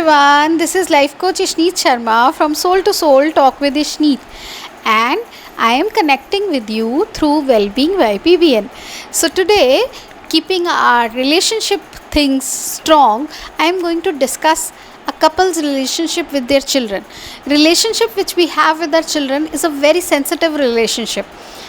everyone, this is life coach Ishneet Sharma from Soul to Soul Talk with Ishneet, and I am connecting with you through Wellbeing by PBN. So today, keeping our relationship things strong, I am going to discuss a couple's relationship with their children. Relationship which we have with our children is a very sensitive relationship,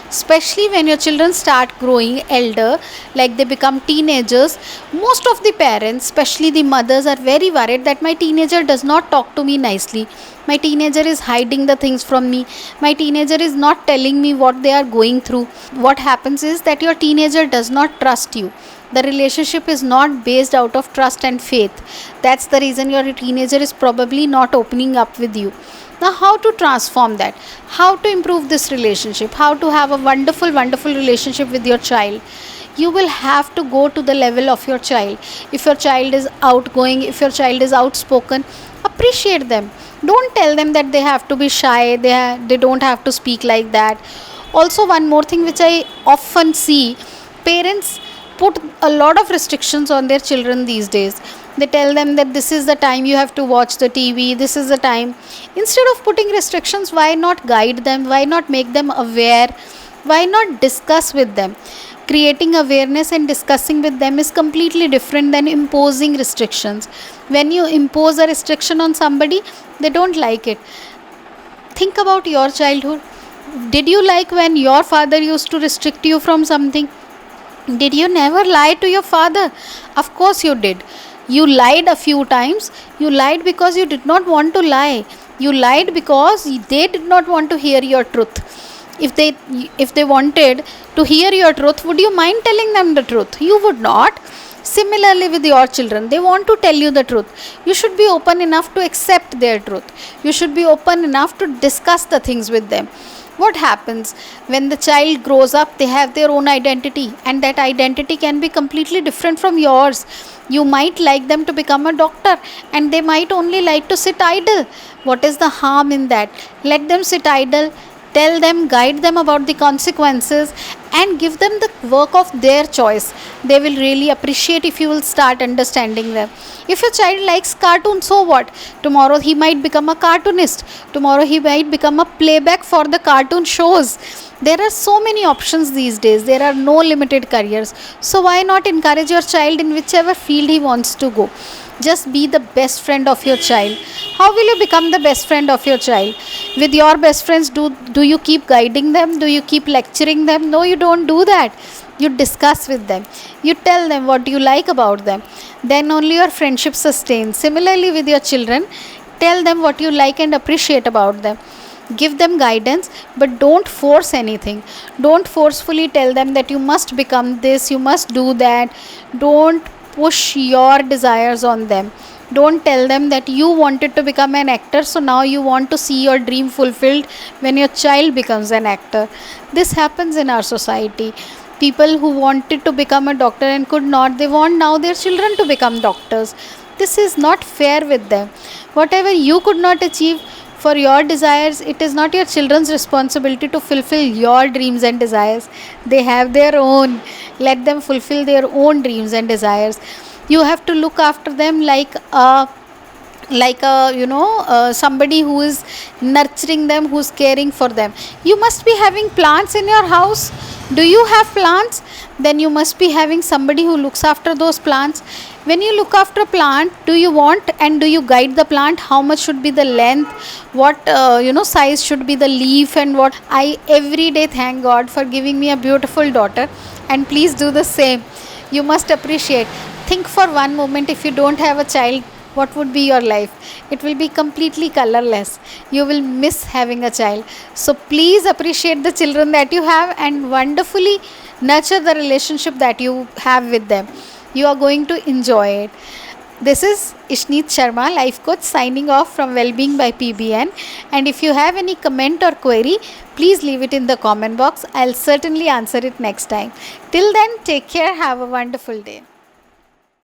especially when your children start growing elder, like they become teenagers. Most of the parents, especially the mothers, are very worried that my teenager does not talk to me nicely, my teenager is hiding the things from me, my teenager is not telling me what they are going through. What happens is that your teenager does not trust you. The relationship is not based out of trust and faith. That's the reason your teenager is probably not opening up with you. Now, how to transform that? How to improve this relationship? How to have a wonderful, wonderful relationship with your child? You will have to go to the level of your child. If your child is outgoing, if your child is outspoken, appreciate them. Don't tell them that they have to be shy, they don't have to speak like that. Also, one more thing which I often see, parents put a lot of restrictions on their children these days. They tell them that this is the time you have to watch the TV, this is the time. Instead of putting restrictions, why not guide them? Why not make them aware? Why not discuss with them? Creating awareness and discussing with them is completely different than imposing restrictions. When you impose a restriction on somebody, they don't like it. Think about your childhood. Did you like when your father used to restrict you from something? Did you never lie to your father? Of course you did. You lied a few times. You lied because you did not want to lie. You lied because they did not want to hear your truth. If they wanted to hear your truth, would you mind telling them the truth? You would not. Similarly with your children, they want to tell you the truth. You should be open enough to accept their truth. You should be open enough to discuss the things with them. What happens when the child grows up? They have their own identity, and that identity can be completely different from yours. You might like them to become a doctor, and they might only like to sit idle. What is the harm in that? Let them sit idle. Tell them, guide them about the consequences, and give them the work of their choice. They will really appreciate if you will start understanding them. If a child likes cartoons, so what? Tomorrow he might become a cartoonist. Tomorrow he might become a playback for the cartoon shows. There are so many options these days. There are no limited careers. So why not encourage your child in whichever field he wants to go? Just be the best friend of your child. How will you become the best friend of your child? With your best friends, do you keep guiding them? Do you keep lecturing them? No, you don't do that. You discuss with them. You tell them what you like about them. Then only your friendship sustains. Similarly with your children, tell them what you like and appreciate about them. Give them guidance, but don't force anything. Don't forcefully tell them that you must become this, you must do that. Don't push your desires on them. Don't tell them that you wanted to become an actor, so now you want to see your dream fulfilled when your child becomes an actor. This happens in our society. People who wanted to become a doctor and could not, they want now their children to become doctors. This is not fair with them. Whatever you could not achieve for your desires, it is not your children's responsibility to fulfill your dreams and desires. They have their own. Let them fulfill their own dreams and desires. You have to look after them like somebody who is nurturing them, who is caring for them. You must be having plants in your house. Do you have plants? Then you must be having somebody who looks after those plants. When you look after a plant, do you want and do you guide the plant? How much should be the length? What size should be the leaf? And what I every day thank God for giving me a beautiful daughter, and please do the same. You must appreciate. Think for one moment, if you don't have a child, what would be your life? It will be completely colorless. You will miss having a child. So please appreciate the children that you have and wonderfully nurture the relationship that you have with them. You are going to enjoy it. This is Ishneet Sharma, life coach, signing off from Wellbeing by PBN. And if you have any comment or query, please leave it in the comment box. I'll certainly answer it next time. Till then, take care. Have a wonderful day.